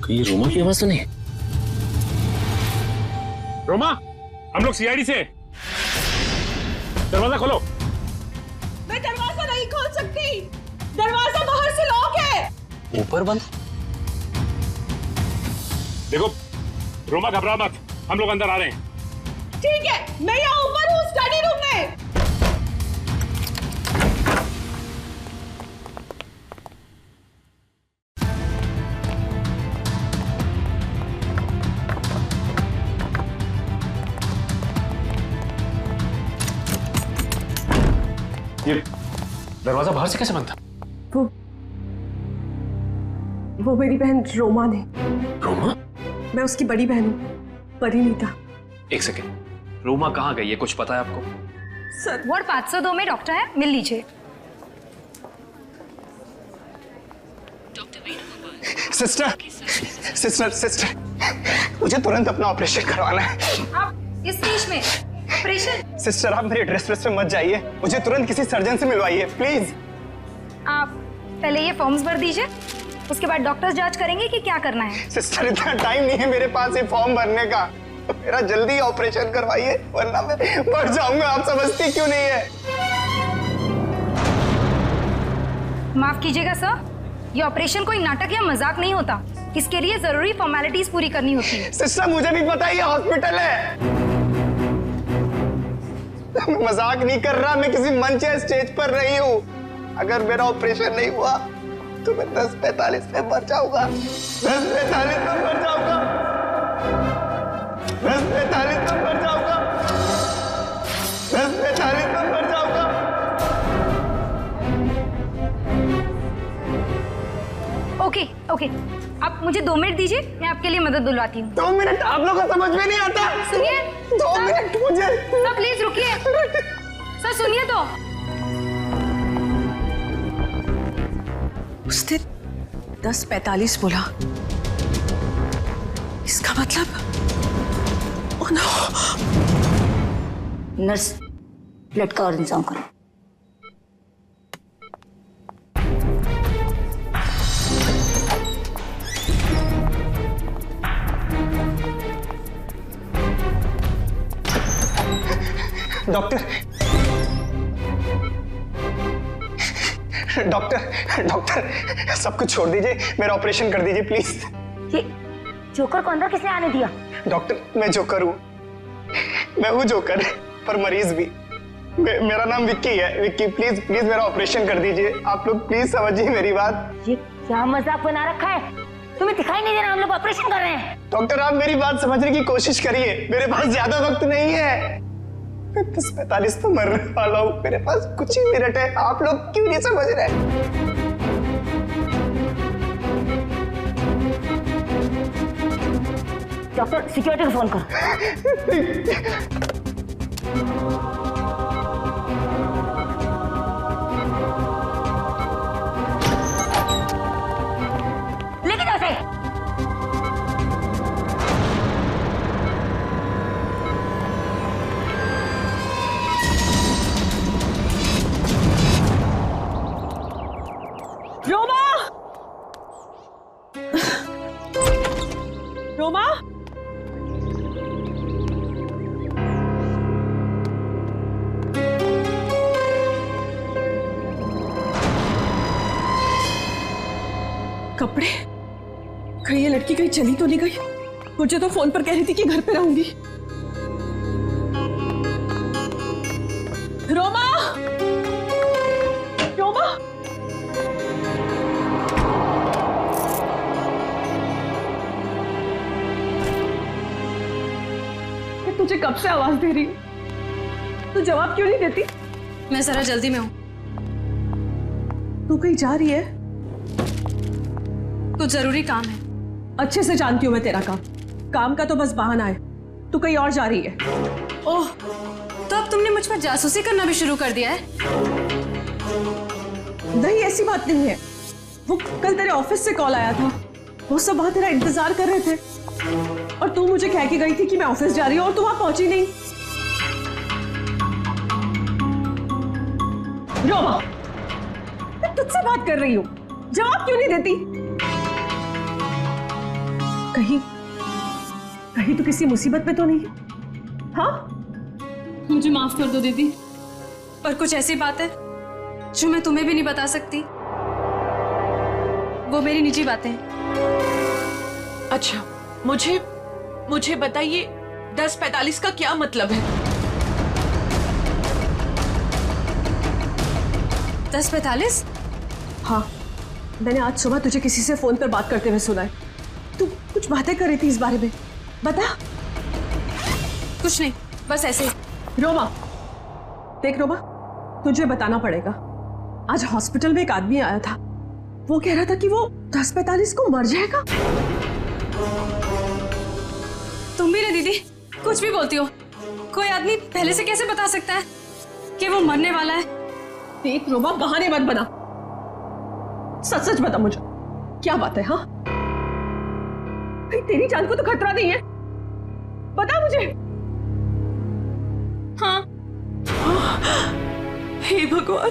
ये रोमा की आवाज तो नहीं? रोमा, हम लोग सीआईडी से हैं। दरवाजा खोलो। मैं दरवाजा नहीं खोल सकती, दरवाजा बाहर से लॉक है। ऊपर बंद? देखो रोमा, घबरा मत, हम लोग अंदर आ रहे हैं। ठीक है, मैं यहाँ ऊपर हूँ स्टडी रूम में। ये दरवाजा बाहर से कैसे बंद था? वो मेरी बहन रोमा ने। रोमा? मैं उसकी बड़ी बहन हूँ, परिणीता। एक सेकेंड, रोमा कहाँ गई है, कुछ पता है आपको? सर, वार्ड 502 में डॉक्टर है, मिल लीजिए। सिस्टर, सिस्टर, सिस्टर, मुझे तुरंत अपना ऑपरेशन करवाना है। आप इस स्टेज में ऑपरेशन? सिस्टर, आप मेरी ड्रेस पे मत जाइए, मुझे तुरंत किसी सर्जन से मिलवाइए प्लीज। आप पहले ये फॉर्म्स भर दीजिए, उसके बाद डॉक्टर्स जांच करेंगे कि क्या करना है। सिस्टर, इतना टाइम नहीं है मेरे पास ये फॉर्म भरने का, मेरा जल्दी ऑपरेशन करवाइए वरना मैं मर जाऊंगा। आप समझती क्यों नहीं है? माफ कीजिएगा सर, ये ऑपरेशन कोई नाटक या मजाक नहीं होता, इसके लिए जरूरी फॉर्मेलिटीज पूरी करनी होती है। सिस्टर, मुझे भी पता है ये हॉस्पिटल है, मैं मजाक नहीं कर रहा, मैं किसी मंच या स्टेज पर नहीं हूँ। अगर मेरा ऑपरेशन नहीं हुआ तो मैं 10:45 में मर जाऊंगा। 10:45 में मर जाऊंगा। 10:45 में मर जाऊंगा। 10:45 में मर जाऊंगा। ओके ओके, आप मुझे 2 मिनट दीजिए, मैं आपके लिए मदद बुलवाती हूँ। 2 मिनट? आप लोगों को समझ में नहीं आता? सुनिए 2 मिनट मुझे। सर प्लीज रुकिए, सर सुनिए तो। उसने 10:45 बोला, इसका मतलब? Oh no. नर्स, ब्लड का और इंतजाम करो। डॉक्टर, डॉक्टर, डॉक्टर, सब कुछ छोड़ दीजिए, मेरा ऑपरेशन कर दीजिए प्लीज। ये जोकर को अंदर किसने आने दिया? डॉक्टर, मैं जोकर हूँ, मैं हूँ जोकर, पर मरीज भी। मेरा नाम विक्की है। विक्की, प्लीज प्लीज मेरा ऑपरेशन कर दीजिए। आप लोग प्लीज समझिए मेरी बात। ये क्या मजाक बना रखा है? तुम्हें दिखाई नहीं दे रहा हम लोग ऑपरेशन कर रहे हैं? डॉक्टर, आप मेरी बात समझने की कोशिश करिए, मेरे पास ज्यादा वक्त नहीं है। 10:45 तो मरने वाला हूँ, मेरे पास कुछ ही मिनट है। आप लोग क्यों नहीं समझ रहे? डॉक्टर, सिक्योरिटी को फोन करो। लेकिन ऐसे रोमा! रोमा? कपड़े? कहीं ये लड़की कहीं चली तो नहीं गई? मुझे तो फोन पर कह रही थी कि घर पे रहूंगी। रोमा! रोमा! मैं तुझे कब से आवाज दे रही हूँ, तू जवाब क्यों नहीं देती? मैं जरा जल्दी में हूँ। तू कहीं जा रही है? कुछ जरूरी काम है। अच्छे से जानती हूँ मैं तेरा काम। काम का तो बस बहाना है। तू कहीं और जा रही है। ओह, तो अब तुमने मुझ पर जासूसी करना भी शुरू कर दिया है? नहीं, ऐसी बात नहीं है। वो कल तेरे ऑफिस से कॉल आया था, वो सब वहां तेरा इंतजार कर रहे थे और तू मुझे कह के गई थी कि मैं ऑफिस जा रही हूँ और तू वहां पहुंची नहीं। रोमा, मैं तुझसे बात कर रही हूँ, जवाब क्यों नहीं देती? कहीं कहीं तो किसी मुसीबत में तो नहीं है? हाँ मुझे माफ कर दो दीदी, पर कुछ ऐसी बात है जो मैं तुम्हें भी नहीं बता सकती। वो मेरी निजी बातें हैं। अच्छा, मुझे बताइए 10:45 का क्या मतलब है? 10:45? हाँ, मैंने आज सुबह तुझे किसी से फोन पर बात करते हुए सुना है। तू कुछ बातें कर रही थी इस बारे में, बता। कुछ नहीं, बस ऐसे ही। रोमा, देख रोमा, तुझे बताना पड़ेगा। आज हॉस्पिटल में एक आदमी आया था, वो कह रहा था कि वो 10:45 को मर जाएगा। तुम भी ना दीदी, कुछ भी बोलती हो। कोई आदमी पहले से कैसे बता सकता है कि वो मरने वाला है? देख रोमा, बहाने मत बना, सच सच बता मुझे, क्या बात है? हाँ, तेरी जान को तो खतरा नहीं है, बता मुझे। हाँ। हे भगवान,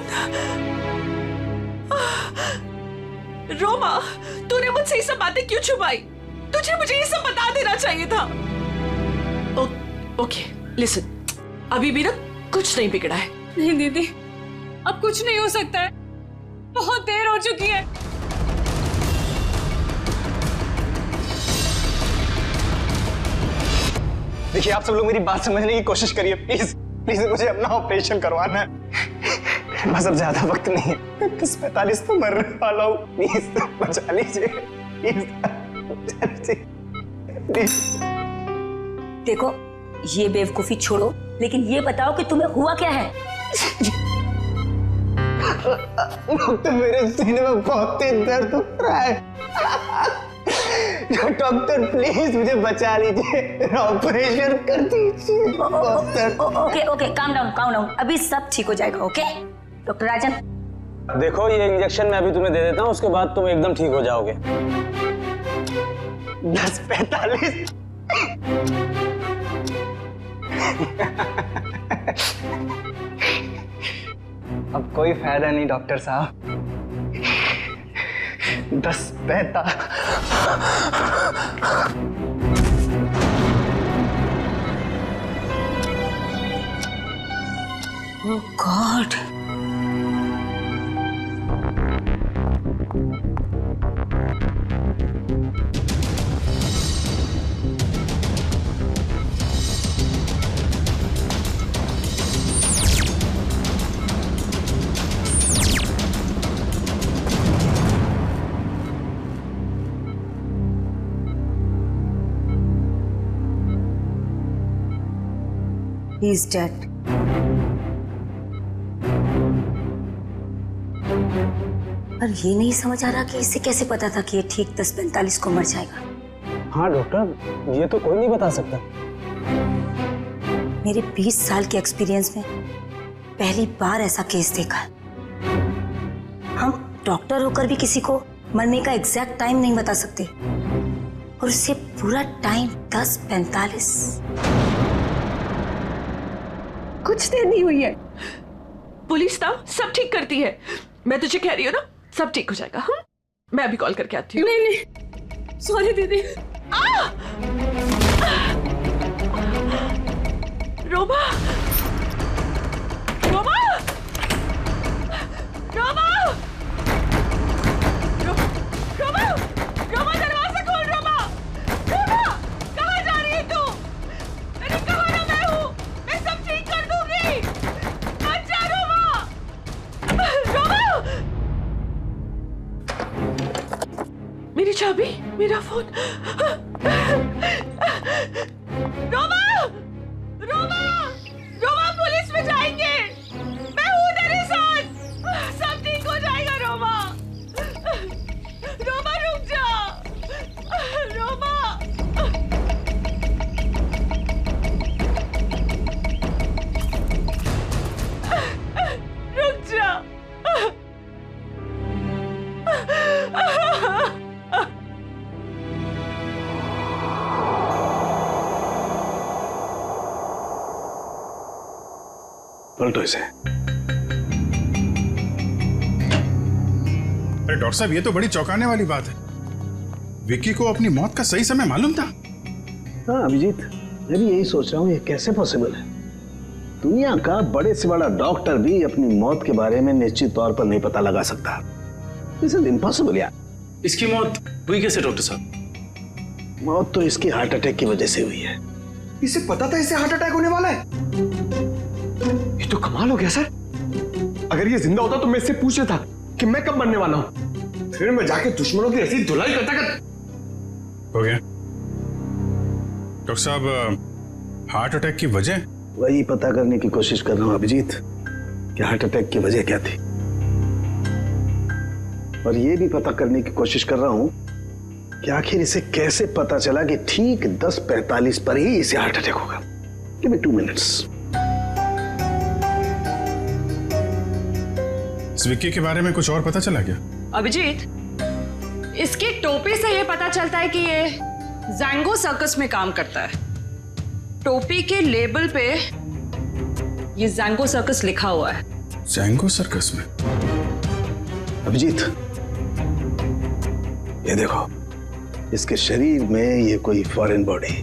रोमा, तूने मुझसे ये सब बातें क्यों छुपाई? तुझे मुझे ये सब बता देना चाहिए था। ओके, लिसन, अभी भी ना कुछ नहीं बिगड़ा है। नहीं दीदी, अब कुछ नहीं हो सकता है, बहुत देर हो चुकी है। देखिए, आप सब लोग मेरी बात समझने की कोशिश करिए, प्लीज प्लीज। मुझे अपना ऑपरेशन करवाना है, बस अब ज्यादा वक्त नहीं है। 10:45 तो मरने वाला हूँ, प्लीज बचा लीजिए, प्लीज। देखो, ये बेवकूफी छोड़ो, लेकिन ये बताओ कि तुम्हें हुआ क्या है? डॉक्टर, मेरे सीने में बहुत तेज दर्द हो रहा है। डॉक्टर प्लीज मुझे बचा लीजिए, ऑपरेशन कर दीजिए। Okay, calm down. अभी सब ठीक हो जाएगा। ओके डॉक्टर राजन, देखो, ये इंजेक्शन मैं अभी तुम्हें दे देता हूँ, उसके बाद तुम एकदम ठीक हो जाओगे। 10:45 अब कोई फायदा नहीं डॉक्टर साहब। 10:45 ओह गॉड, he is dead. पर ये नहीं समझ आ रहा कि इसे कैसे पता था कि ये ठीक 10:45 को मर जाएगा। हाँ डॉक्टर, ये तो कोई नहीं बता सकता। मेरे 20 साल के एक्सपीरियंस में पहली बार ऐसा केस देखा है। हम डॉक्टर होकर भी किसी को मरने का एग्जैक्ट टाइम नहीं बता सकते, और उससे पूरा टाइम 10:45। कुछ देर नहीं हुई है, पुलिस ना सब ठीक करती है। मैं तुझे कह रही हूँ ना, सब ठीक हो जाएगा। हाँ, मैं अभी कॉल करके आती हूँ। नहीं, सॉरी दीदी। रोमा, रोमा, रोमा, रोमा, रोमा, दरवाजा खोल। रोमा, रोमा, कहाँ जा रही है तू? अरे कहाँ ना, मैं हूँ, मैं सब ठीक कर दूंगी। अच्छा रोमा, रोमा, मेरी चाबी, मेरा फोन। रोमा, रोमा, रोमा, पुलिस में जाएंगे, मैं हूँ तेरे साथ, सब ठीक हो जाएगा। रोमा, रोमा रुक जा, रोमा। रुक जा। पलटो इसे। अरे डॉक्टर साहब, ये तो बड़ी चौंकाने वाली बात है। विक्की को अपनी मौत का सही समय मालूम था? हाँ अभिजीत, मैं भी यही सोच रहा हूँ, ये कैसे पॉसिबल है? दुनिया का बड़े से बड़ा डॉक्टर भी अपनी मौत के बारे में निश्चित तौर पर नहीं पता लगा सकता। दिस इज इम्पॉसिबल यार। इसकी मौत हुई कैसे डॉक्टर साहब? मौत तो इसकी हार्ट अटैक की वजह से हुई है। इसे पता था इसे हार्ट अटैक होने वाला है? ये तो कमाल हो गया सर। अगर ये जिंदा होता तो मैं इससे पूछ लेता कि मैं कब मरने वाला हूं, फिर मैं जाके दुश्मनों की ऐसी धुलाई करता हो गया। डॉक्टर साहब, हार्ट अटैक की वजह? वही पता करने की कोशिश कर रहा हूं अभिजीत कि हार्ट अटैक की वजह क्या थी, और ये भी पता करने की कोशिश कर रहा हूं कि आखिर इसे कैसे पता चला कि ठीक 10:45 पर ही इसे हार्ट अटैक होगा। Give me 2 minutes. इस विक्की के बारे में कुछ और पता चला क्या? अभिजीत, इसकी टोपी से ये पता चलता है कि ये जैंगो सर्कस में काम करता है। टोपी के लेबल पे ये जैंगो सर्कस लिखा हुआ है। जैंगो सर्कस में? अभिजीत, ये देखो, इसके शरीर में ये कोई फॉरेन बॉडी।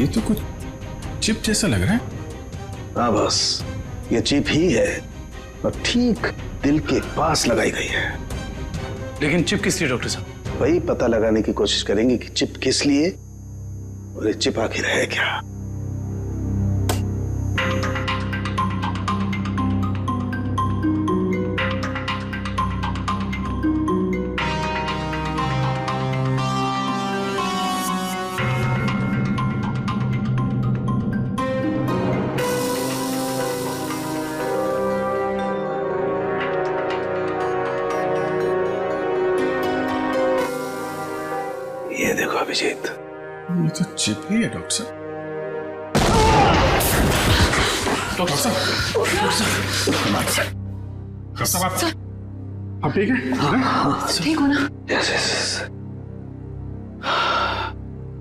ये तो कुछ चिप जैसा लग रहा है। हाँ बस, ये चिप ही है और ठीक दिल के पास लगाई गई है। लेकिन चिप किस लिए डॉक्टर साहब? वही पता लगाने की कोशिश करेंगे कि चिप किस लिए और ये चिप आखिर है क्या। ये देखो अभिजीत, ये तो चिप ही है डॉक्टर साहब। डॉक्टर साहब, आप ठीक है? ठीक हो ना? Yes yes,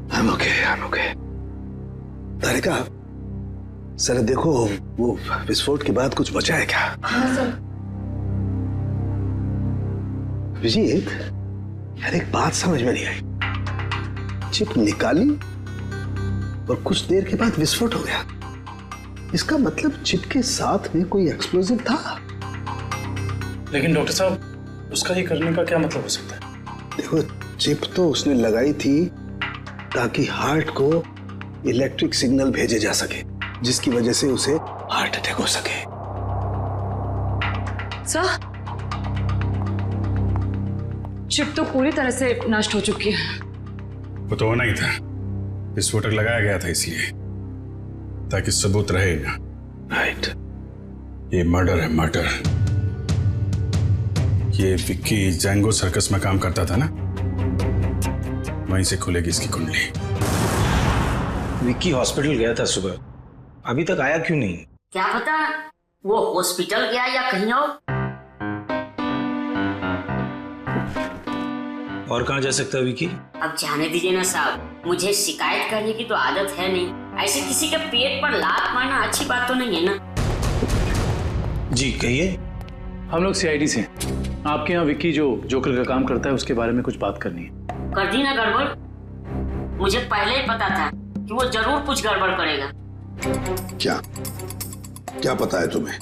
I am okay. Tarika, sir देखो, वो विस्फोट के बाद कुछ बचा है क्या? हाँ सर। अभिजीत, यार एक बात समझ में नहीं आई। चिप निकाली और कुछ देर के बाद विस्फोट हो गया। इसका मतलब चिप के साथ में कोई एक्सप्लोजिव था। लेकिन डॉक्टर साहब, उसका ये करने का क्या मतलब हो सकता है? देखो, चिप तो उसने लगाई थी ताकि हार्ट को इलेक्ट्रिक सिग्नल भेजे जा सके, जिसकी वजह से उसे हार्ट अटैक हो सके। सर, चिप तो पूरी तरह से नष्ट हो चुकी है। वो तो होना ही था। विस्फोटक लगाया गया था इसलिए, ताकि सबूत रहे ना। राइट। ये मर्डर है, मर्डर। ये विक्की जैंगो सर्कस में काम करता था ना, वहीं से खुलेगी इसकी कुंडली। विक्की हॉस्पिटल गया था सुबह, अभी तक आया क्यों नहीं? क्या पता वो हॉस्पिटल गया या कहीं और कहाँ जा सकता है विक्की? अब जाने दीजिए ना साहब, मुझे शिकायत करने की तो आदत है नहीं। ऐसे किसी के पेट पर लात मारना अच्छी बात तो नहीं है ना। जी कहिए। हम लोग सीआईडी से आपके यहाँ विक्की जो जोकर का काम करता है उसके बारे में कुछ बात करनी है। कर दी ना गड़बड़? मुझे पहले ही पता था कि वो जरूर कुछ गड़बड़ करेगा। क्या पता है तुम्हें?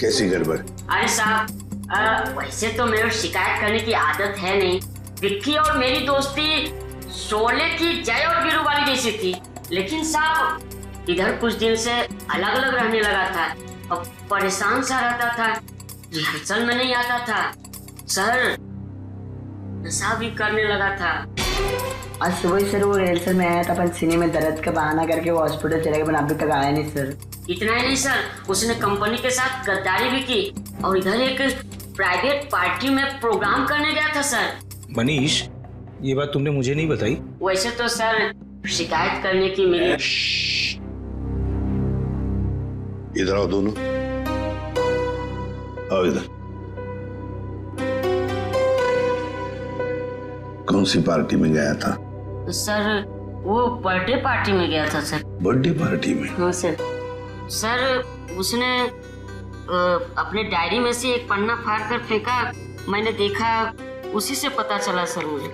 कैसी गड़बड़? अरे साहब, वैसे तो मेरे शिकायत करने की आदत है नहीं। विक्की और मेरी दोस्ती शोले की जय और वीरू वाली जैसी थी, लेकिन साहब इधर कुछ दिन से अलग अलग रहने लगा था और परेशान सा रहता था, रिहर्सल में नहीं आता था सर, नशा भी करने लगा था। आज सुबह ही सर वो रिहर्सल में आया था, पर सीने में दर्द का बहाना करके वो हॉस्पिटल चले गए, पर अभी तक आया नहीं सर। इतना ही नहीं सर, उसने कंपनी के साथ गद्दारी भी की और इधर एक प्राइवेट पार्टी में प्रोग्राम करने गया था सर। मनीष, ये बात तुमने मुझे नहीं बताई। वैसे तो सर शिकायत करने की मेरी। इधर आओ दोनों, आओ इधर। कौन सी पार्टी में गया था? सर वो बर्थडे पार्टी में गया था सर। बर्थडे पार्टी में? हाँ सर। सर उसने अपने डायरी में से एक पन्ना फाड़ कर फेंका मैंने देखा, उसी से पता चला सर मुझे।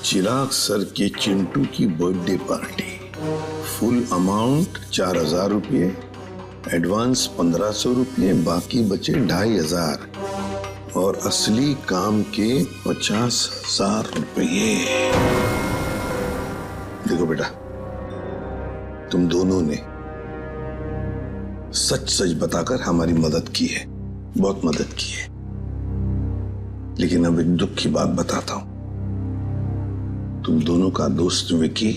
चिराग सर के चिंटू की बर्थडे पार्टी, फुल अमाउंट 4000 रुपये, एडवांस 1500 रुपये, बाकी बचे 2500 और असली काम के 50,000 रुपये। देखो बेटा, तुम दोनों ने सच सच बताकर हमारी मदद की है, बहुत मदद की है। लेकिन अब एक दुख की बात बताता हूं, तुम दोनों का दोस्त विकी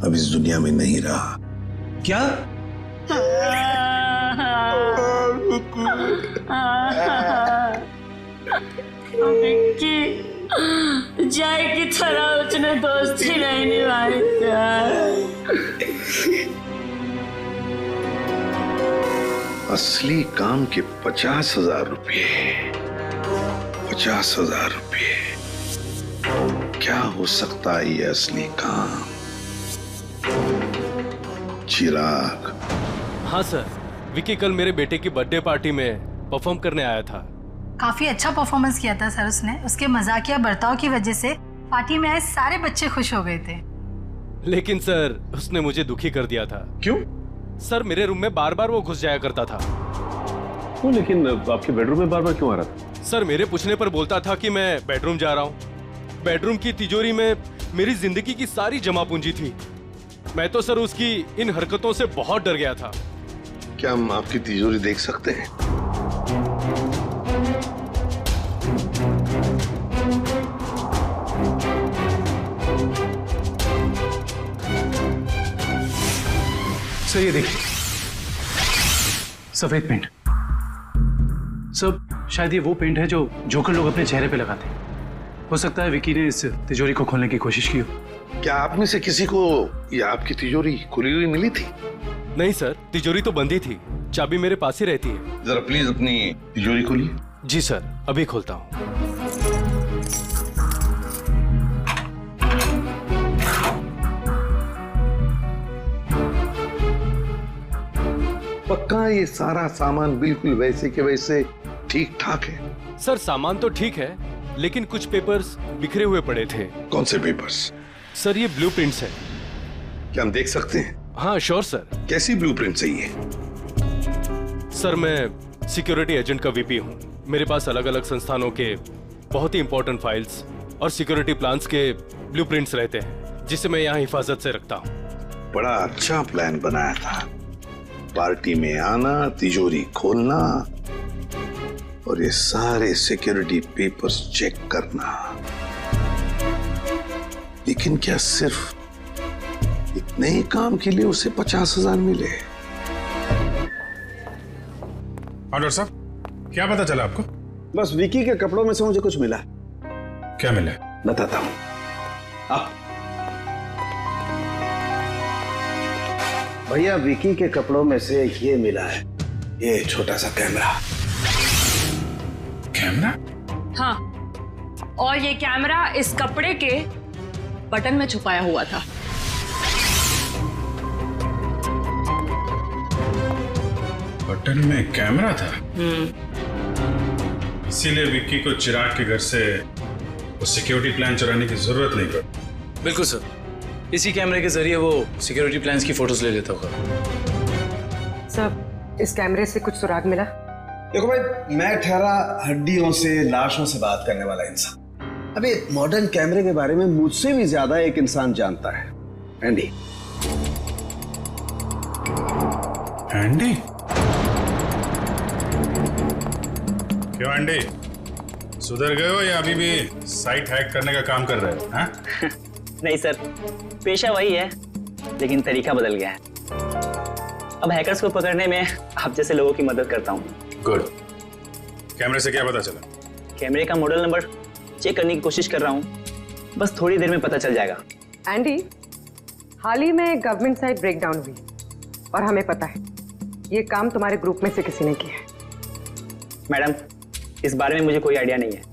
अब इस दुनिया में नहीं रहा। क्या? विक्की जय की तरह उसने दोस्ती नहीं निभाई। असली काम के 50,000 रुपये, 50,000 रुपये। क्या हो सकता है ये असली काम? चिराग। हाँ सर, विकी कल मेरे बेटे की बर्थडे पार्टी में परफॉर्म करने आया था। काफी अच्छा परफॉर्मेंस किया था सर उसने। उसके मजाकिया बर्ताव की वजह से पार्टी में आए सारे बच्चे खुश हो गए थे। लेकिन सर उसने मुझे दुखी कर दिया था। क्यों? सर मेरे रूम में बार बार वो घुस जाया करता था। क्यों? लेकिन आपके बेडरूम में बार बार क्यों आ रहा था? सर मेरे पूछने पर बोलता था कि मैं बेडरूम जा रहा हूँ। बेडरूम की तिजोरी में मेरी जिंदगी की सारी जमा पूंजी थी। मैं तो सर उसकी इन हरकतों से बहुत डर गया था। क्या हम आपकी तिजोरी देख सकते हैं? सर ये देखिए, सफेद पेंट। सर शायद ये वो पेंट है जो जोकर लोग अपने चेहरे पे लगाते हैं। हो सकता है विकी ने इस तिजोरी को खोलने की कोशिश की हो। क्या आप में से किसी को ये आपकी तिजोरी खुली हुई मिली थी? नहीं सर, तिजोरी तो बंद ही थी। चाबी मेरे पास ही रहती है। जरा प्लीज अपनी तिजोरी खोलिए। जी सर, अभी खोलता हूँ। पक्का ये सारा सामान बिल्कुल वैसे के वैसे ठीक ठाक है? सर सामान तो ठीक है, लेकिन कुछ पेपर्स बिखरे हुए पड़े थे। कौन से पेपर्स? सर ये ब्लूप्रिंट्स है। क्या हम देख सकते हैं? हाँ श्योर सर। कैसी ब्लूप्रिंट चाहिए? सर मैं सिक्योरिटी एजेंट का वीपी हूँ। मेरे पास अलग अलग संस्थानों के बहुत ही इंपॉर्टेंट फाइल्स और सिक्योरिटी प्लान्स के ब्लूप्रिंट्स रहते हैं, जिसे मैं यहाँ हिफाजत से रखता हूँ। बड़ा अच्छा प्लान बनाया था। पार्टी में आना, तिजोरी खोलना और ये सारे सिक्योरिटी पेपर्स चेक करना। लेकिन क्या सिर्फ इतने ही काम के लिए उसे 50,000 मिले? डॉक्टर साहब, क्या पता चला आपको? बस विकी के कपड़ों में से मुझे कुछ मिला। क्या मिला? बताता हूं। भैया, विकी के कपड़ों में से ये मिला है, ये छोटा सा कैमरा। कैमरा? हाँ, और ये कैमरा इस कपड़े के बटन में छुपाया हुआ था। बटन में कैमरा था? इसीलिए विक्की को चिराग के घर से वो सिक्योरिटी प्लान चुराने की जरूरत नहीं पड़ी। बिल्कुल सर, इसी कैमरे के जरिए वो सिक्योरिटी प्लान्स की फोटोज ले लेता होगा। सर, इस कैमरे से कुछ सुराग मिला? देखो भाई, मैं ठहरा हड्डियों से, लाशों से बात करने वाला इंसान। अबे मॉडर्न कैमरे के बारे में मुझसे भी ज्यादा एक इंसान जानता है, एंडी। एंडी? क्यों एंडी, सुधर गए हो या अभी भी साइट हैक करने का काम कर रहे हो? हाँ? नहीं सर, पेशा वही है, लेकिन तरीका बदल गया है। अब हैकर्स को पकड़ने में आप जैसे लोगों की मदद करता हूँ। गुड। कैमरे से क्या पता चला? कैमरे का मॉडल नंबर चेक करने की कोशिश कर रहा हूँ, बस थोड़ी देर में पता चल जाएगा। एंडी, हाल ही में गवर्नमेंट साइट ब्रेकडाउन हुई और हमें पता है ये काम तुम्हारे ग्रुप में से किसी ने किया है। मैडम, इस बारे में मुझे कोई आइडिया नहीं है।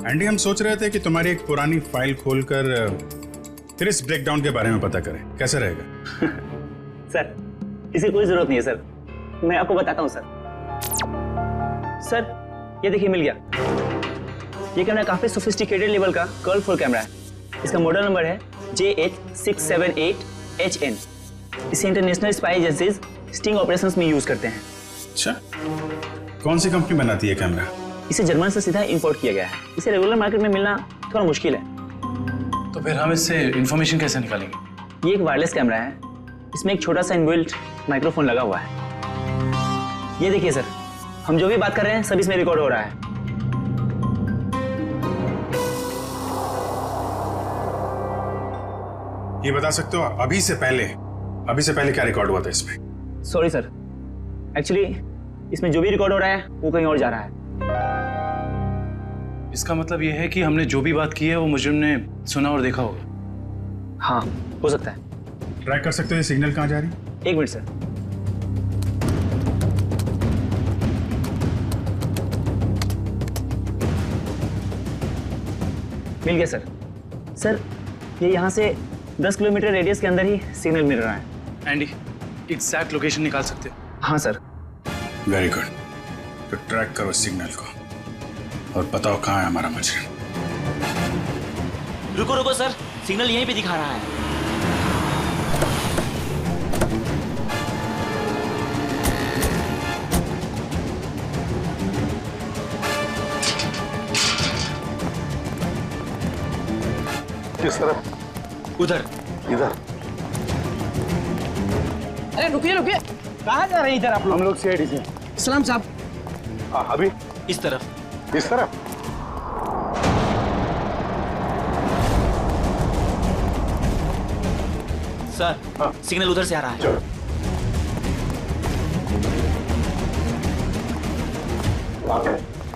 एंडी, हम सोच रहे थे कि तुम्हारी एक पुरानी फाइल खोलकर फिर इस ब्रेकडाउन के बारे में पता करें, कैसे रहेगा? सर इसकी कोई जरूरत नहीं है सर, मैं आपको बताता हूँ सर। सर ये देखिए मिल गया। ये कैमरा काफी सोफिस्टिकेटेड लेवल का कर्व फुल कैमरा है। इसका मॉडल नंबर है JH678HN। इसे international spy agencies sting operations में यूज करते हैं। अच्छा, कौन सी कंपनी बनाती है कैमरा? इसे जर्मन से सीधा इंपोर्ट किया गया है। इसे रेगुलर मार्केट में मिलना थोड़ा मुश्किल है। तो फिर हम इससे इंफॉर्मेशन कैसे निकालेंगे? ये एक वायरलेस कैमरा है, इसमें एक छोटा सा इनबिल्ट माइक्रोफोन लगा हुआ है। ये देखिए सर, हम जो भी बात कर रहे हैं सब इसमें रिकॉर्ड हो रहा है। ये बता सकते हो अभी से पहले क्या रिकॉर्ड हुआ था इसमें? सॉरी सर, एक्चुअली इसमें जो भी रिकॉर्ड हो रहा है वो कहीं और जा रहा है। इसका मतलब ये है कि हमने जो भी बात की है वो मुजरिम ने सुना और देखा होगा। हाँ हो सकता है। ट्रैक कर सकते हो ये सिग्नल कहाँ जा रही है? एक मिनट सर। मिल गया सर। सर ये यहाँ से 10 किलोमीटर रेडियस के अंदर ही सिग्नल मिल रहा है। एंडी, एग्जैक्ट लोकेशन निकाल सकते हो? हाँ सर। Very good. तो ट्रैक करो सिग्नल को और बताओ कहाँ है हमारा मुजरिम। रुको रुको सर, सिग्नल यहीं पे दिखा रहा है। किस तरफ? उधर। इधर? अरे रुकिए रुकिए, कहाँ जा रहे हैं इधर आप लोग? हम लोग सीआईडी से। सलाम साहब। हाँ अभी इस तरफ। इस तरफ? सर सिग्नल उधर से आ रहा है।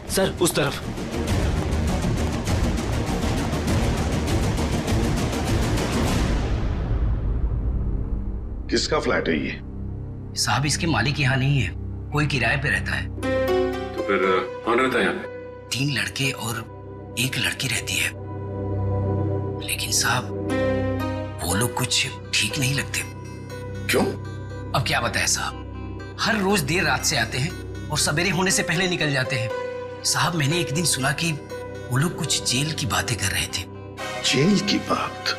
सर उस तरफ। किसका फ्लैट है ये? साहब इसके मालिक यहाँ नहीं है, कोई किराए पे रहता है। तो फिर कौन रहता है यहाँ पे? 3 लड़के और 1 लड़की रहती है। लेकिन साहब वो लोग कुछ ठीक नहीं लगते। क्यों? अब क्या बताएं साहब, हर रोज देर रात से आते हैं और सवेरे होने से पहले निकल जाते हैं। साहब मैंने एक दिन सुना कि वो लोग कुछ जेल की बातें कर रहे थे। जेल की बात?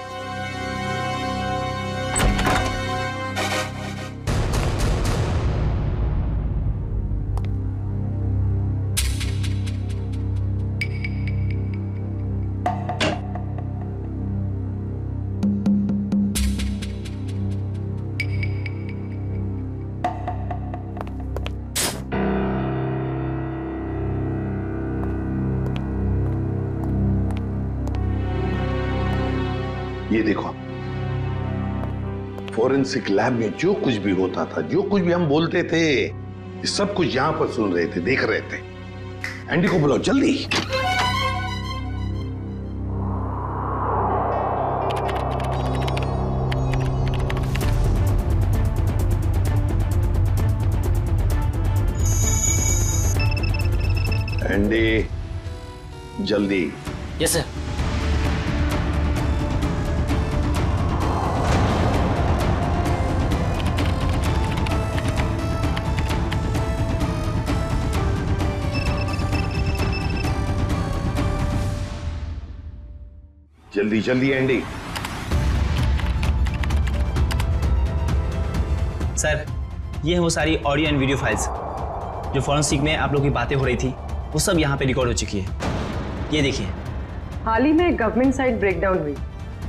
ये देखो, फोरेंसिक लैब में जो कुछ भी होता था, जो कुछ भी हम बोलते थे, ये सब कुछ यहां पर सुन रहे थे, देख रहे थे। एंडी को बुलाओ जल्दी। एंडी जल्दी। Yes sir. जल्दी जल्दी एंडी। सर ये है वो सारी ऑडियो एंड वीडियो फाइल्स जो फॉरेंसिक में आप लोग की बातें हो रही थी, वो सब यहाँ पे रिकॉर्ड हो चुकी है। ये देखिए। हाल ही में गवर्नमेंट साइड ब्रेकडाउन हुई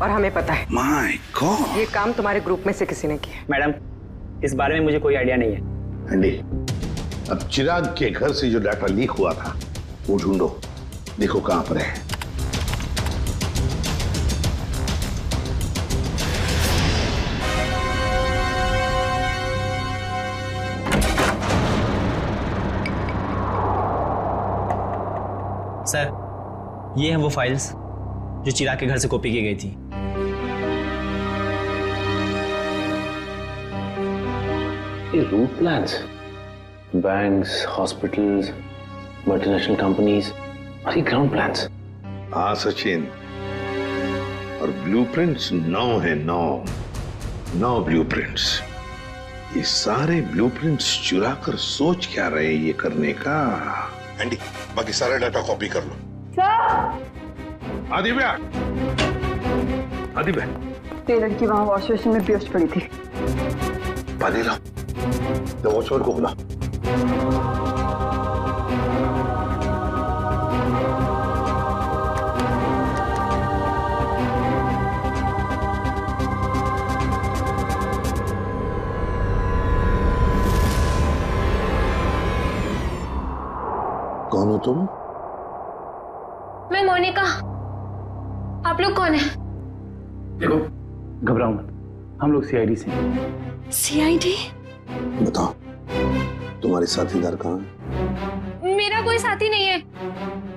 और हमें पता है। My God. ये काम तुम्हारे ग्रुप में से किसी ने किया। मैडम इस बारे में मुझे कोई आइडिया नहीं है। एंडी, अब चिराग के घर से जो डाटा लीक हुआ था वो ढूंढो, देखो कहां पर है। सर ये हैं वो फाइल्स जो चिराग के घर से कॉपी की गई थी। ये route plans, banks, hospitals, multinational companies और ये ग्राउंड प्लान्स। हाँ सचिन, और ब्लूप्रिंट्स 9 है, 9 ब्लूप्रिंट्स। ये सारे ब्लूप्रिंट्स चुरा कर सोच क्या रहे ये करने का? एंडी, बाकी सारा डाटा कॉपी कर लो। आदिव्या, आदिव्या, ये लड़की वहां वॉश बेसिन में बेहोश पड़ी थी। पानी लाओ, तो वॉचमैन को बुला। कौन हो तुम? मैं मोनिका। आप लोग कौन है? देखो, घबराओ मत, हम लोग सीआईडी से हैं। सीआईडी? बताओ, तुम्हारे साथीदार कहाँ हैं? मेरा कोई साथी नहीं है।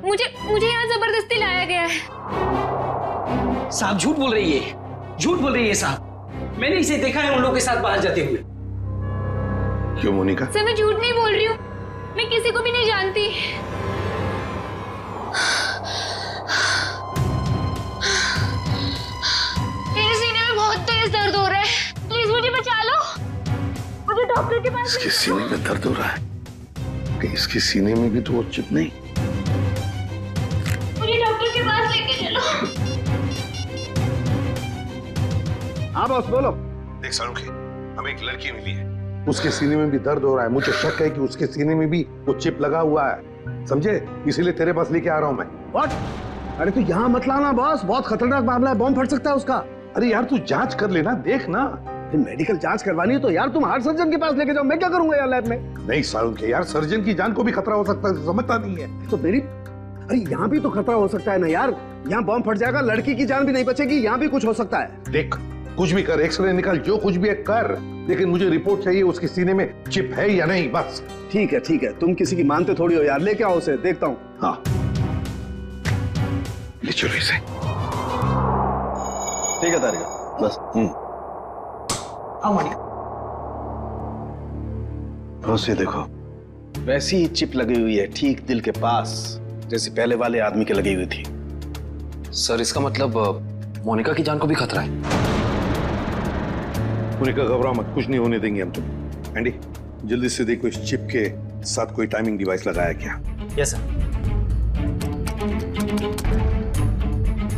मुझे यहाँ जबरदस्ती लाया गया है। साहब झूठ बोल रही है, झूठ बोल रही है साहब। मैंने इसे देखा है उन लोगों के साथ बाहर जाते हुए। क्यों मोनिका? सर मैं झूठ नहीं बोल रही हूँ, मैं किसी को भी नहीं जानती। मेरे सीने में बहुत तेज दर्द हो रहा है, प्लीज मुझे बचा लो। मुझे डॉक्टर के पास। इसके सीने में दर्द हो रहा है कि इसके सीने में भी तो वो चिप नहीं? मुझे डॉक्टर के पास लेके चलो। हाँ बॉस बोलो। देख सालुंखे, हमें एक लड़की मिली है, उसके सीने में भी दर्द हो रहा है। मुझे शक है कि उसके सीने में भी वो चिप लगा हुआ है, समझे? इसीलिए तेरे पास लेके आ रहा हूं मैं। व्हाट? अरे तू यहाँ मत लाना बॉस, बहुत खतरनाक मामला है, बॉम्ब फट सकता है उसका। अरे यार तू जांच कर लेना, देख ना। मेडिकल जांच करवानी है तो यार तुम हार्ट सर्जन के पास लेके जाओ, मैं क्या करूंगा यार लैब में? नहीं सालुंखे यार, सर्जन की जान को भी खतरा हो सकता है, समझता नहीं है। तो मेरी, अरे यहाँ भी तो खतरा हो सकता है ना यार। यहाँ बॉम्ब फट जाएगा, लड़की की जान भी नहीं बचेगी, यहाँ भी कुछ हो सकता है। देख, कुछ भी कर, एक्सरे निकाल, जो कुछ भी है कर, लेकिन मुझे रिपोर्ट चाहिए उसके सीने में चिप है या नहीं, बस। ठीक है, तुम किसी की मानते थोड़ी हो यार, लेके आओ उसे, देखता हूँ। हाँ ले चलो इसे। ठीक है तारिका, बस। आओ मोनिका। बस ये देखो, वैसी ही चिप लगी हुई है ठीक दिल के पास, जैसे पहले वाले आदमी के लगी हुई थी। सर इसका मतलब मोनिका की जान को भी खतरा है? मोनिका घबराओ मत, कुछ नहीं होने देंगे हम तुम। एंडी जल्दी से देखो इस चिप के साथ कोई टाइमिंग डिवाइस लगाया क्या? Yes sir.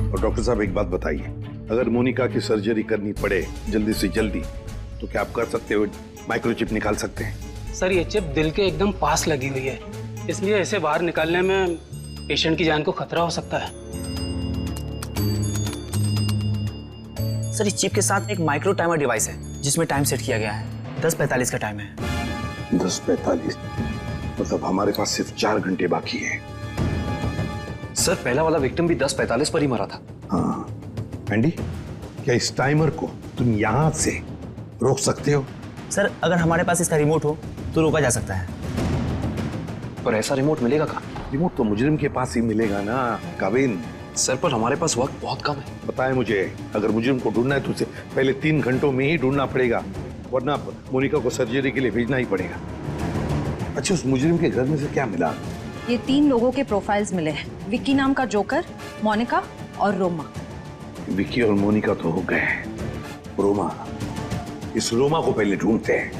और डॉक्टर साहब एक बात बताइए, अगर मोनिका की सर्जरी करनी पड़े जल्दी से जल्दी, तो क्या आप कर सकते हो? माइक्रोचिप निकाल सकते हैं? सर ये चिप दिल के एकदम पास लगी हुई है, इसलिए इसे बाहर निकालने में पेशेंट की जान को खतरा हो सकता है। सर इस चिप के साथ एक माइक्रो टाइमर डिवाइस है जिसमें टाइम सेट किया गया है। 10:45 का टाइम है। 10:45 मतलब हमारे पास सिर्फ 4 घंटे बाकी है। सर पहला वाला विक्टिम भी 10:45 पर ही मरा था। हाँ एंडी, क्या इस टाइमर को तुम यहां से रोक सकते हो? सर अगर हमारे पास इसका रिमोट हो तो रोका जा सकता है। पर ऐसा रिमोट मिलेगा कहाँ? रिमोट तो मुजरिम के पास ही मिलेगा ना काविन। सर पर हमारे पास वक्त बहुत कम है। बताए मुझे, अगर मुजरिम को ढूंढना है तो उसे पहले 3 घंटों में ही ढूंढना पड़ेगा, वरना मोनिका को सर्जरी के लिए भेजना ही पड़ेगा। अच्छा, उस मुजरिम के घर में से क्या मिला? ये 3 लोगों के प्रोफाइल्स मिले हैं, विक्की नाम का जोकर, मोनिका और रोमा। विक्की और मोनिका तो हो गए, रोमा, इस रोमा को पहले ढूंढते हैं।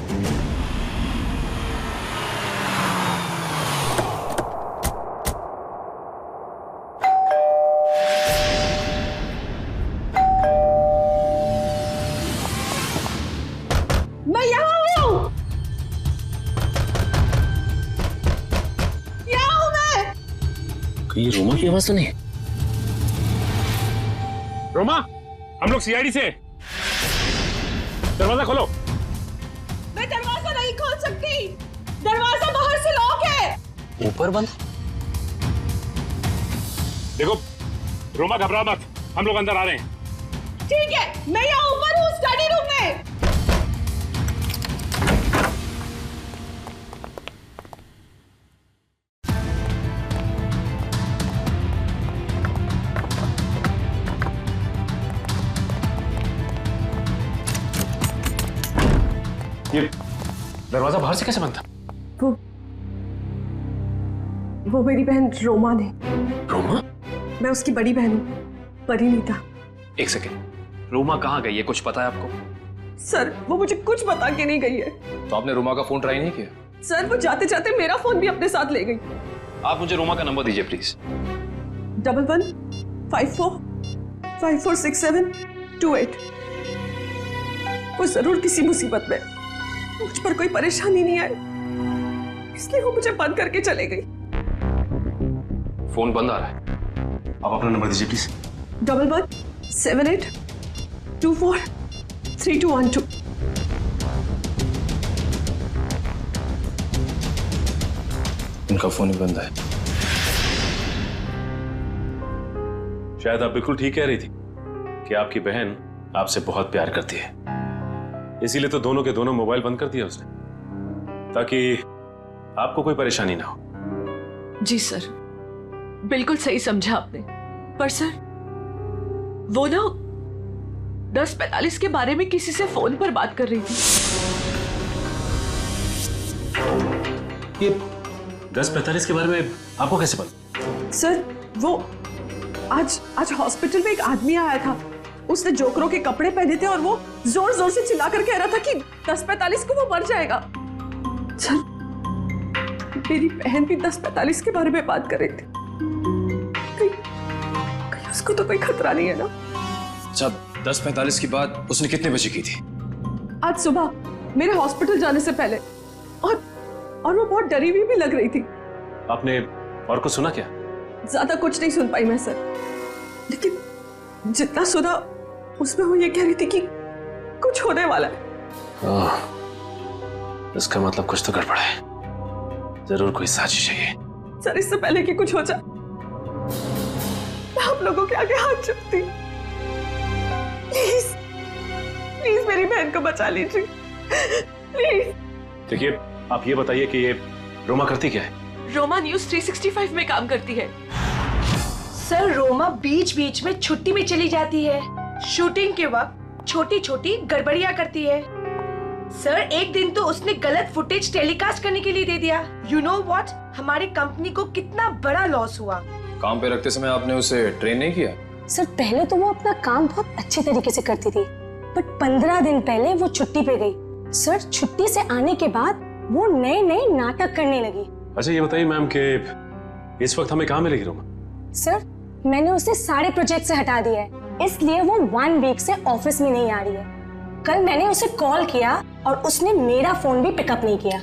मैं यहाँ हूँ, यहाँ हूँ मैं। ये रोमा की आवाज तो नहीं? रोमा, हम लोग सीआईडी से। दरवाजा खोलो। मैं दरवाजा नहीं खोल सकती, दरवाजा बाहर से लॉक है। ऊपर बंद? देखो रोमा घबरा मत, हम लोग अंदर आ रहे हैं। ठीक है, मैं यहाँ ऊपर हूँ स्टडी रूम में। ये दरवाजा बाहर से कैसे बंद था? वो मेरी बहन रोमा ने। रोमा? मैं उसकी बड़ी बहन हूँ, परिणीता। एक सेकेंड, रोमा कहाँ गई है, कुछ पता है आपको? सर वो मुझे कुछ बता के नहीं गई है। तो आपने रोमा का फोन ट्राई नहीं किया? सर वो जाते जाते मेरा फोन भी अपने साथ ले गई। आप मुझे रोमा का नंबर दीजिए प्लीज। 1154546728। वो जरूर किसी मुसीबत में, मुझ पर कोई परेशानी नहीं आई, इसलिए वो मुझे बंद करके चले गई। फोन बंद आ रहा है, आप अपना नंबर दीजिए प्लीज। 1178243212। इनका फोन ही बंद है। शायद आप बिल्कुल ठीक कह रही थी कि आपकी बहन आपसे बहुत प्यार करती है, इसीलिए तो दोनों के दोनों मोबाइल बंद कर दिया उसने, ताकि आपको कोई परेशानी ना हो। जी सर, बिल्कुल सही समझा आपने। पर सर वो ना 10:45 के बारे में किसी से फोन पर बात कर रही थी। ये 10:45 के बारे में आपको कैसे पता? सर वो आज हॉस्पिटल में एक आदमी आया था, उसने जोकरों के कपड़े पहने थे और वो जोर जोर से चिल्लाकर कह रहा था कि 10:45 को वो मर जाएगा। सर मेरी बहन भी 10:45 के बारे में बात कर रही थी। कहीं उसको तो कोई खतरा नहीं है ना? अच्छा, 10:45 की बात उसने कितने बजे की थी? आज सुबह मेरे हॉस्पिटल जाने से पहले, और वो बहुत डरी हुई भी लग रही थी। आपने और कुछ सुना क्या? ज्यादा कुछ नहीं सुन पाई मैं सर, लेकिन जितना सुना उसमें वो ये कह रही थी कि कुछ होने वाला है। इसका मतलब कुछ तो गड़बड़ है, जरूर कोई साजिश है ये। सर इससे पहले कि कुछ हो जाए मैं आप लोगों के आगे हाथ जोड़ती, प्लीज प्लीज मेरी बहन को बचा लीजिए प्लीज। देखिए आप ये बताइए कि ये रोमा करती क्या है? रोमा न्यूज़ 365 में काम करती है। सर रोमा बीच बीच में छुट्टी में चली जाती है, शूटिंग के वक्त छोटी छोटी गड़बड़ियां करती है। सर एक दिन तो उसने गलत फुटेज टेलीकास्ट करने के लिए दे दिया। यू नो व्हाट, हमारी कंपनी को कितना बड़ा लॉस हुआ। काम पे रखते समय आपने उसे ट्रेन नहीं किया? सर पहले तो वो अपना काम बहुत अच्छे तरीके से करती थी, बट 15 दिन पहले वो छुट्टी पे गई। सर छुट्टी से आने के बाद वो नए नए नाटक करने लगी। अच्छा ये बताइए मैम कि इस वक्त हमें कहाँ मिलेगी रोमा? सर मैंने उसे सारे प्रोजेक्ट से हटा दिया है, इसलिए वो 1 वीक से ऑफिस में नहीं आ रही है। कल मैंने उसे कॉल किया और उसने मेरा फोन भी पिकअप नहीं किया।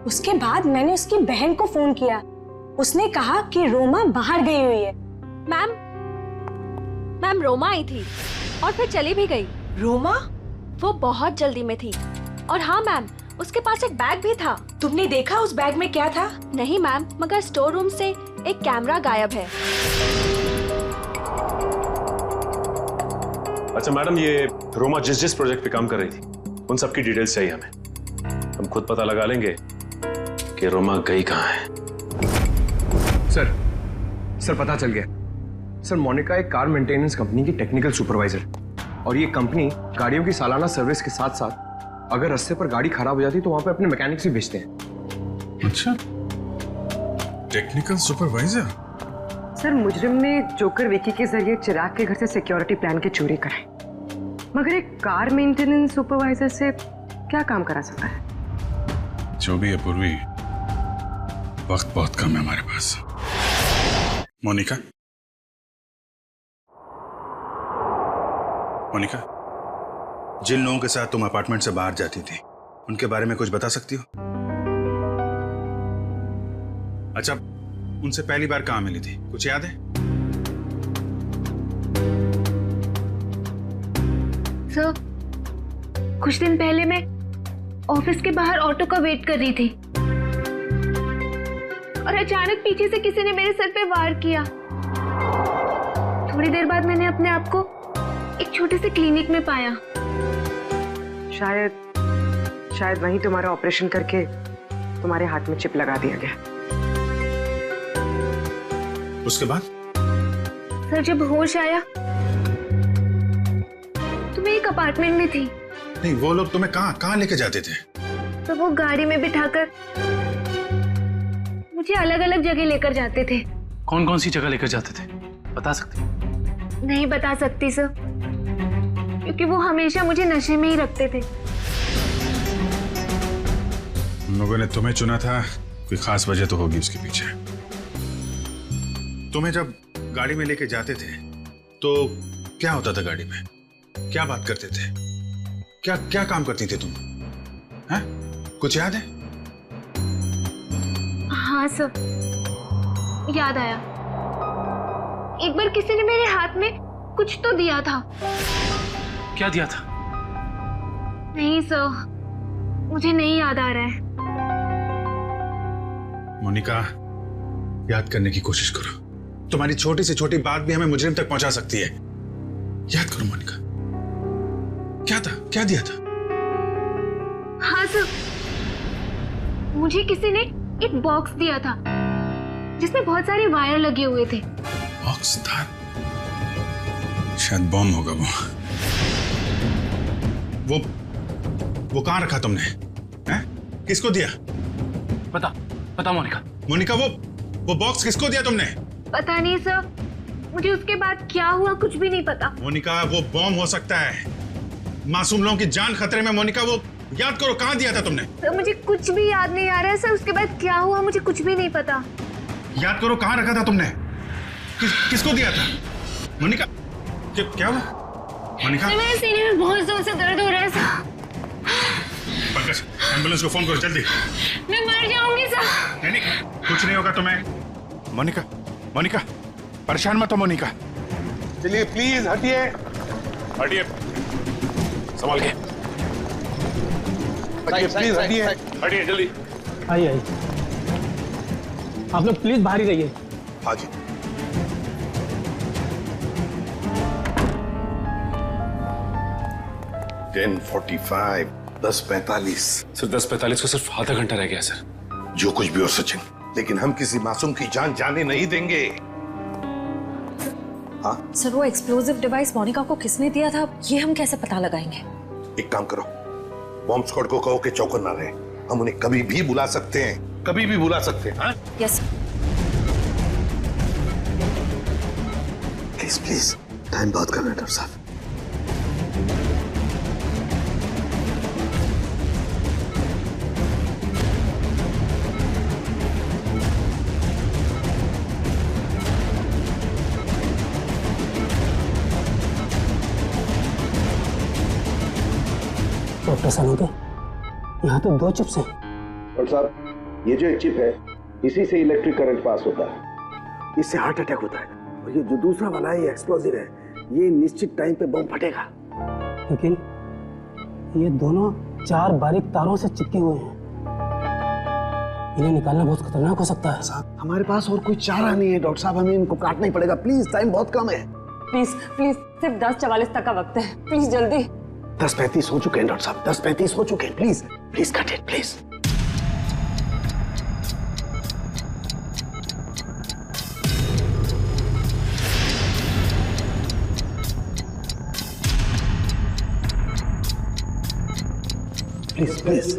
उसके बाद मैंने उसकी बहन को फोन किया, उसने कहा कि रोमा बाहर गई हुई है। मैम रोमा आई थी और फिर चली भी गई। रोमा? वो बहुत जल्दी में थी। और हाँ मैम, उसके पास एक बैग भी था। तुमने देखा उस बैग में क्या था? नहीं मैम, मगर स्टोर रूम से एक कैमरा गायब है। अच्छा मैडम, ये रोमा जिस जिस प्रोजेक्ट पे काम कर रही थी उन सब की डिटेल्स चाहिए हमें। हम खुद पता लगा लेंगे कि रोमा गई कहाँ है। सर पता चल गया। सर मोनिका एक कार मेंटेनेंस कंपनी की टेक्निकल सुपरवाइजर, और ये कंपनी गाड़ियों की सालाना सर्विस के साथ साथ अगर रास्ते पर गाड़ी खराब हो जाती तो वहां पे अपने मैकेनिक्स भी भेजते हैं। अच्छा, टेक्निकल सुपरवाइजर। सर मुजरिम ने जोकर विकी के जरिए चिराग के घर से सिक्योरिटी प्लान की चोरी कराई, मगर एक कार मेंटेनेंस सुपरवाइजर से क्या काम करा सकता है? जो भी है पूर्वी, वक्त बहुत कम है हमारे पास। मोनिका, जिन लोगों के साथ तुम अपार्टमेंट से बाहर जाती थी उनके बारे में कुछ बता सकती हो? अच्छा, उनसे पहली बार कहां मिली थी, कुछ याद है? सर कुछ दिन पहले मैं ऑफिस के बाहर ऑटो का वेट कर रही थी और अचानक पीछे से किसी ने मेरे सर पे वार किया। थोड़ी देर बाद मैंने अपने आप को एक छोटे से क्लिनिक में पाया। शायद वहीं तुम्हारा ऑपरेशन करके तुम्हारे हाथ में चिप लगा दिया गया। उसके बाद? सर जब होश आया तो मैं एक अपार्टमेंट में थी। नहीं, वो लोग तुम्हें कहाँ लेके जाते थे? तो वो गाड़ी में बिठाकर मुझे अलग अलग जगह लेकर जाते थे। कौन कौन सी जगह लेकर जाते थे, बता सकते? नहीं बता सकती सर। क्योंकि वो हमेशा मुझे नशे में ही रखते थे। हम लोगों ने तुम्हें चुना था, कोई खास वजह तो होगी उसके पीछे। तुम्हें जब गाड़ी में लेके जाते थे तो क्या होता था गाड़ी में? क्या बात करते थे? क्या क्या काम करती थी तुम? हैं? कुछ याद है? हाँ सर, याद आया। एक बार किसी ने मेरे हाथ में कुछ तो दिया था। क्या दिया था? नहीं सर, मुझे नहीं याद आ रहा है। मोनिका, याद करने की कोशिश करो। तुम्हारी छोटी से छोटी बात भी हमें मुजरिम तक पहुंचा सकती है। याद करो मोनिका, क्या था? क्या दिया था? हाँ सर, मुझे किसी ने एक बॉक्स दिया था जिसमें बहुत सारे वायर लगे हुए थे। बॉक्स था? शायद बॉम्ब होगा वो कहां रखा तुमने? हैं? किसको दिया? पता मोनिका। मोनिका, वो बॉक्स किसको दिया तुमने? पता नहीं सर, मुझे उसके बाद क्या हुआ कुछ भी नहीं पता। मोनिका, वो बॉम्ब हो सकता है। मासूम लोगों की जान खतरे में। मोनिका, वो याद करो, कहां दिया था तुमने? सर मुझे कुछ भी याद नहीं आ रहा है सर, उसके बाद क्या हुआ मुझे कुछ भी नहीं पता। याद करो, कहां रखा था तुमने? किसको दिया था? मोनिका, क्या हुआ? मोनिका, मेरे सीने में बहुत जोर से दर्द हो रहा है सर। पंकज, एम्बुलेंस को फोन करो जल्दी। मैं मर जाऊंगी सर। नहीं, कुछ नहीं होगा तुम्हें। मोनिका, परेशान मत हो मोनिका। चलिए प्लीज हटिए। संभाल के। प्लीज हटिए जल्दी। आइए आप लोग प्लीज बाहर ही रहिए। हाँ जी। Ten 10:45। सर 10:45 को सिर्फ आधा घंटा रह गया सर। जो कुछ भी हो सचिन, लेकिन हम किसी मासूम की जान जाने नहीं देंगे। हाँ सर, वो एक्सप्लोजिव डिवाइस मोनिका को किसने दिया था ये हम कैसे पता लगाएंगे? एक काम करो, बॉम्ब स्क्वाड को कहो कि चौकन ना रहे। हम उन्हें कभी भी बुला सकते हैं, कभी भी बुला सकते हैं। हाँ? यस। प्लीज टाइम बहुत कम है डॉक्टर साहब। डॉक्टर सनोगे, यहाँ तो 2 चिप्स हैं। डॉक्टर साहब, ये जो एक चिप है, इसी से इलेक्ट्रिक करंट पास होता है, इससे हार्ट अटैक होता है। और ये जो दूसरा वाला है, ये एक्सप्लोजिव है, ये निश्चित टाइम पे बम फटेगा। लेकिन ये दोनों 4 बारीक तारों से चिपके हुए हैं, इन्हें निकालना बहुत खतरनाक हो सकता है। साहब, हमारे पास और कोई चारा नहीं है डॉक्टर साहब, हमें इनको काटना ही पड़ेगा। प्लीज, टाइम बहुत कम है। प्लीज सिर्फ 10:44 तक का वक्त है, प्लीज जल्दी। 10:35 हो चुके हैं डॉक्टर साहब, 10:35 हो चुके हैं। Please cut it please.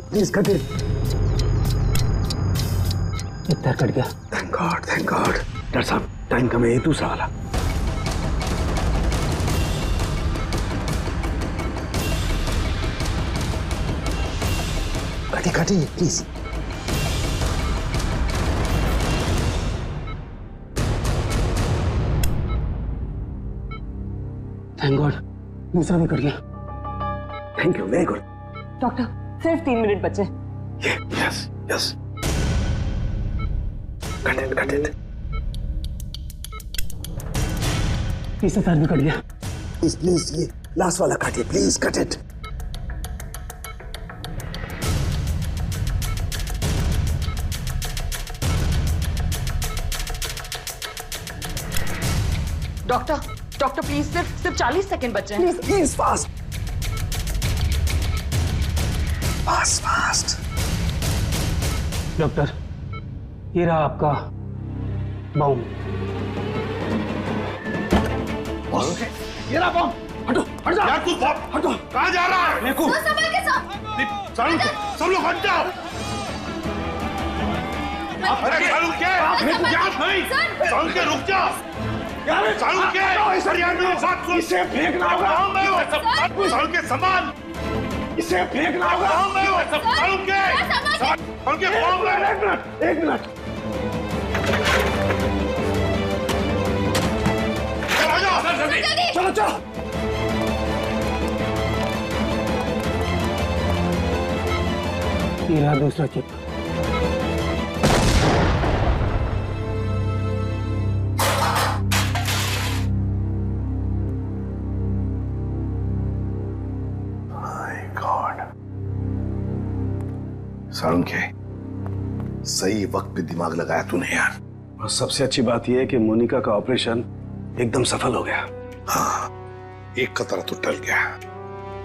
Please cut it. इतना कट गया। Thank God. डॉक्टर साहब, टाइम कम है, ये दूसरा वाला। काटिए प्लीज। थैंक गॉड, दूसरा भी कट गया। Thank you, very good. Doctor, सिर्फ 3 मिनट बचे। यस। Cut it. तीसरा तार भी कट गया। प्लीज ये लास्ट वाला काटिए, please cut it. Doctor please, सिर्फ 40 सेकंड बचे हैं। Please fast. डॉक्टर, ये रहा आपका बॉम्ब। ये रहा बॉम्ब। हट जा। हटो। कहाँ जा रहा है? सब लोग हट जाओ। अरे रुक जाओ। सालू के सर यार मेरे साथ इसे फेंकना होगा। सालू के सामान इसे फेंकना होगा। सालू के एक मिनट चलो चलो। ये रहा दूसरा चिप। सारुण के सही वक्त पे दिमाग लगाया तूने यार। और सबसे अच्छी बात यह है कि मोनिका का ऑपरेशन एकदम सफल हो गया। हाँ, एक खतरा तो टल गया,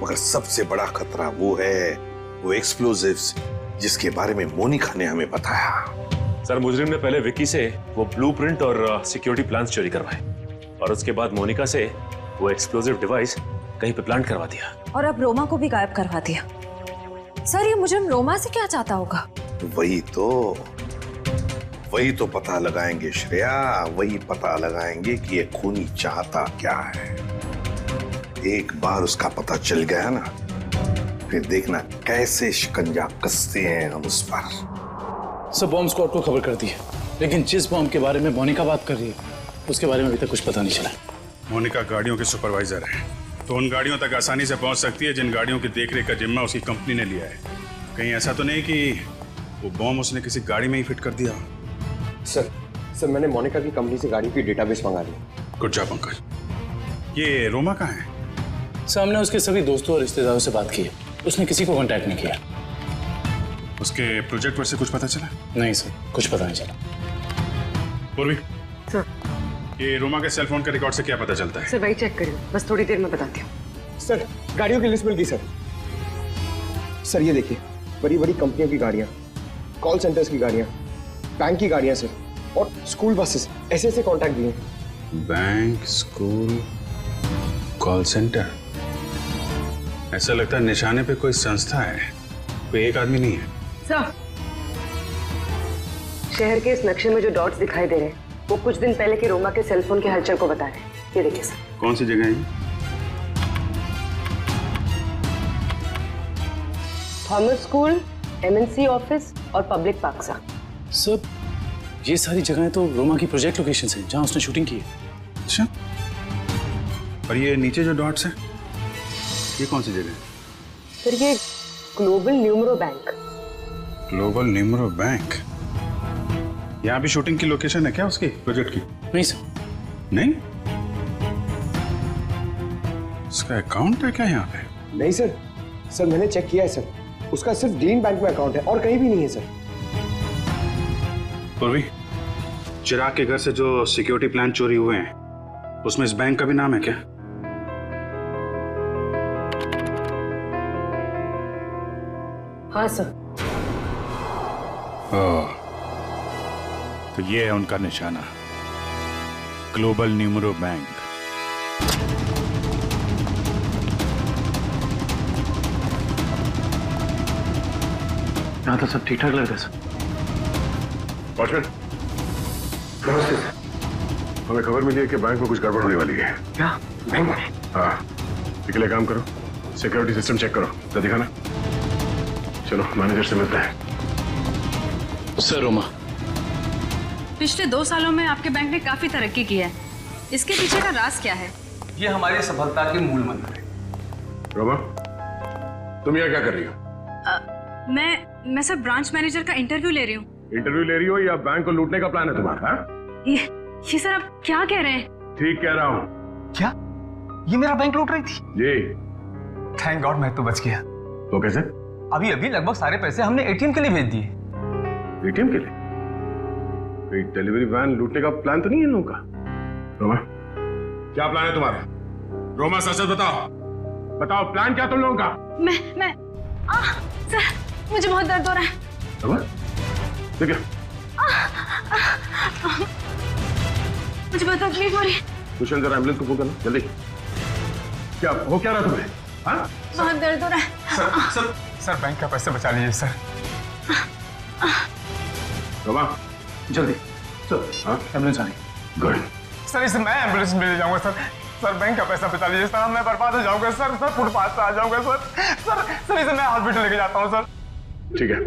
मगर सबसे बड़ा खतरा वो है वो एक्सप्लोजिव्स जिसके बारे में मोनिका ने हमें बताया। सर मुजरिम ने पहले विक्की से वो ब्लूप्रिंट और सिक्योरिटी प्लान्स चोरी करवाए और उसके बाद मोनिका से वो एक्सप्लोजिव डिवाइस कहीं पे प्लांट करवा दिया और अब रोमा को भी गायब करवा दिया। सर ये मुजरिम रोमा से क्या चाहता होगा? वही तो पता लगाएंगे श्रेया, वही पता लगाएंगे कि ये खूनी चाहता क्या है। एक बार उसका पता चल गया ना, फिर देखना कैसे शिकंजा कसते हैं हम उस पर। सब बॉम्ब स्क्वाड को खबर कर दी है, लेकिन जिस बॉम्ब के बारे में मोनिका बात कर रही है उसके बारे में अभी तक कुछ पता नहीं चला। मोनिका गाड़ियों के सुपरवाइजर है, तो उन गाड़ियों तक आसानी से पहुंच सकती है जिन गाड़ियों की देखरेख का जिम्मा उसकी कंपनी ने लिया है। कहीं ऐसा तो नहीं कि वो बॉम्ब उसने किसी गाड़ी में ही फिट कर दिया? सर मैंने मोनिका की कंपनी से गाड़ी की डेटाबेस मंगा ली। Good job Pankaj. ये रोमा कहाँ है? सामने उसके सभी दोस्तों और रिश्तेदारों से बात की है, उसने किसी को कांटेक्ट नहीं किया। उसके प्रोजेक्ट पर से कुछ पता चला? नहीं सर, कुछ पता नहीं चला। पूर्वी सर, ये रोमा के सेल फोन के रिकॉर्ड से क्या पता चलता है? सर वही चेक करिए, बस थोड़ी देर में बताती हूँ। सर गाड़ियों की लिस्ट मिल गई सर। सर ये देखिए, बड़ी बड़ी कंपनियों की गाड़ियाँ, कॉल सेंटर्स की गाड़ियाँ, बैंक की गाड़ियाँ सर, और स्कूल बसेस, ऐसे कॉन्टैक्ट दिए। Bank, school, call centre. ऐसा लगता है निशाने पे कोई संस्था है, कोई एक आदमी नहीं है। सर, शहर के इस नक्शे में जो डॉट्स दिखाई दे रहे हैं वो कुछ दिन पहले के रोमा के सेलफोन के हलचल को बता रहे हैं। ये देखिए सर। कौन सी जगह है? थॉमस स्कूल, एमएनसी ऑफिस और पब्लिक पार्क सर ये सारी जगहें तो रोमा की प्रोजेक्ट लोकेशंस हैं जहां उसने शूटिंग की है। अच्छा, और ये नीचे जो डॉट्स हैं ये कौन सी जगह है? सर ये global numero bank. Global numero bank? यहाँ भी शूटिंग की लोकेशन है क्या उसकी प्रोजेक्ट की? नहीं सर। नहीं? उसका अकाउंट है क्या यहाँ पे? नहीं सर, सर मैंने चेक किया है सर, उसका सिर्फ ग्रीन बैंक में अकाउंट है और कहीं भी नहीं है सर। पूर्वी, चिराग के घर से जो सिक्योरिटी प्लान चोरी हुए हैं उसमें इस बैंक का भी नाम है क्या? हाँ सर। ओह, तो ये है उनका निशाना, ग्लोबल न्यूमरो बैंक। यहाँ तो सब ठीक ठाक लग रहा है सर। वॉचमैन, नमस्ते सर। हमें खबर मिली है कि बैंक में कुछ गड़बड़ होने वाली है। क्या बैंक में? हाँ, इसके लिए काम करो, सिक्योरिटी सिस्टम चेक करो, तो दिखाना। चलो मैनेजर से मिलते हैं। सर रोमा, पिछले 2 सालों में आपके बैंक ने काफी तरक्की की है, इसके पीछे का राज क्या है? ये हमारी सफलता के मूल मंत्र है। रोमा, तुम यहाँ क्या कर रही हो? मैं सर ब्रांच मैनेजर का इंटरव्यू ले रही हूँ। इंटरव्यू ले रही हो या बैंक को लूटने का प्लान है तुम्हारा? ये सर आप क्या कह रहे हैं? ठीक कह रहा हूँ। क्या ये मेरा बैंक लूट रही थी? जी। थैंक गॉड मैं तो बच गया। तो कैसे? अभी अभी लगभग सारे पैसे हमने एटीएम के लिए भेज दिए। एटीएम के लिए? कोई डिलीवरी वैन लूटने का प्लान तो नहीं है इन लोगों का? रोमा, क्या प्लान है तुम्हारा? रोमा सच बताओ, बताओ प्लान क्या तुम लोगों का? मैं सर मुझे बहुत दर्द हो रहा है। रोमा, ठीक है। मुझे बहुत तकलीफ हो रही है। कुशन जरा एम्बुलेंस को फोन करना जल्दी। क्या हो क्या रहा तुम्हें? हाँ? बहुत दर्द हो रहा है। सर बैंक का पैसे बचा लीजिए सर। रोमा जल्दी चलो। हाँ एम्बुलेंस आ गई। गुड। सर इसे मैं एम्बुलेंस में ले जाऊंगा सर। सर बैंक का पैसा बचा लीजिए सर, मैं बर्बाद हो जाऊंगा सर। सर फुटपाथ पे आ जाऊंगा सर इसे मैं हॉस्पिटल लेके जाता हूँ सर। ठीक है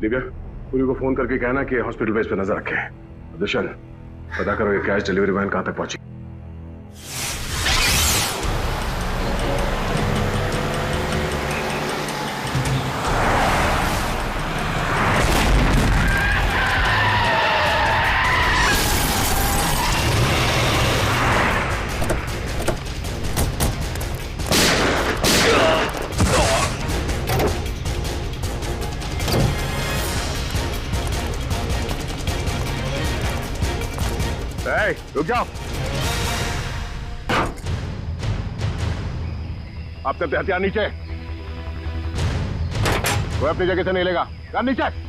दिव्या, पूरी को फोन करके कहना कि हॉस्पिटल बेस पे नजर रखे। दुष्यंत पता करो ये कैश डिलीवरी वैन कहां तक पहुंची। रुक जाओ, आप सबके हथियार नीचे। वो अपनी जगह से नहीं लेगा, यार नीचे।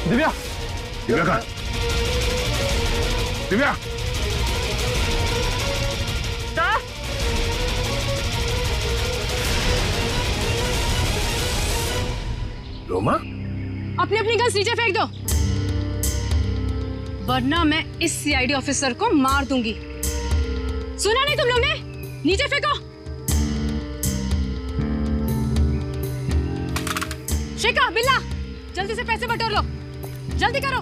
दिव्या, दिव्या कहाँ? दिव्या, रोमा, अपने अपनी गन्स नीचे फेंक दो, वरना मैं इस सीआईडी ऑफिसर को मार दूंगी। सुना नहीं तुम लोग ने? नीचे फेंको। शेखा, बिल्ला, जल्दी से पैसे बटोर लो, जल्दी करो।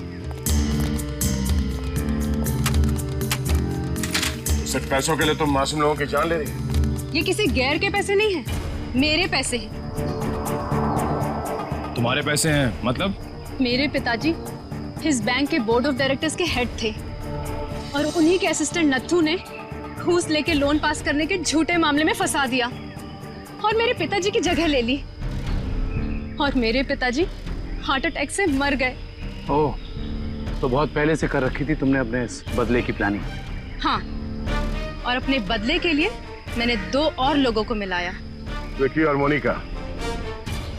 सिर्फ पैसों के लिए तुम मासूम लोगों की जान ले रही है? ये किसी गैर के पैसे नहीं है, मेरे पैसे हैं। तुम्हारे पैसे हैं मतलब? मेरे पिताजी इस बैंक के बोर्ड ऑफ डायरेक्टर्स के हेड थे और उन्हीं के असिस्टेंट नत्थू ने घूस लेके लोन पास करने के झूठे मामले में फंसा दिया और मेरे पिताजी की जगह ले ली और मेरे पिताजी हार्ट अटैक से मर गए। ओह, तो बहुत पहले से कर रखी थी तुमने अपने इस बदले की प्लानिंग? हाँ, और अपने बदले के लिए मैंने 2 और लोगों को मिलाया, विकी और मोनिका।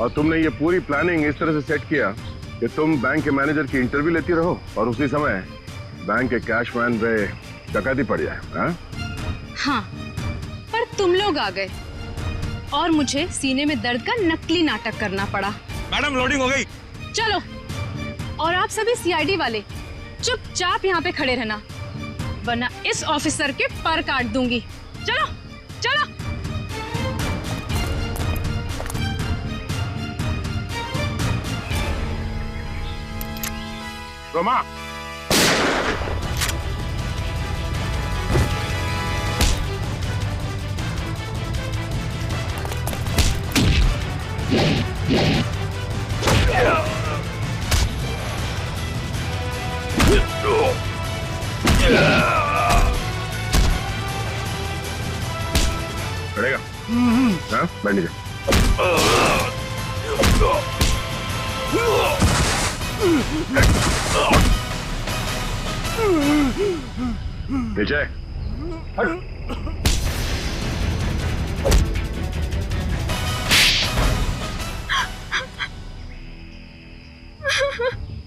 और तुमने ये पूरी प्लानिंग इस तरह से सेट किया कि तुम बैंक के मैनेजर की इंटरव्यू लेती रहो और उसी समय बैंक के कैश वैन पे डकैती पड़ जाए। हाँ, पर तुम लोग आ गए और मुझे सीने में दर्द का नकली नाटक करना पड़ा। मैडम लोडिंग हो गई। चलो, और आप सभी सीआईडी वाले चुपचाप यहाँ पे खड़े रहना, वरना इस ऑफिसर के पर काट दूंगी। चलो चलो। रोमा, चलेगा? हाँ, बैठ नीचे। नीचे।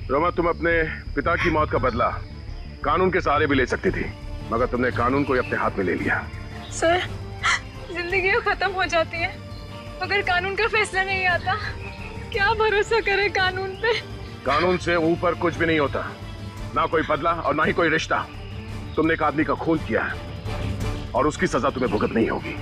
रोमा, तुम अपने पिता की मौत का बदला कानून के सहारे भी ले सकती थी, मगर तुमने कानून को अपने हाथ में ले लिया। सर, जिंदगी खत्म हो जाती है अगर कानून का फैसला नहीं आता। क्या भरोसा करे कानून पे? कानून से ऊपर कुछ भी नहीं होता, ना कोई बदला और ना ही कोई रिश्ता। तुमने एक आदमी का खून किया है और उसकी सजा तुम्हें भुगतनी होगी।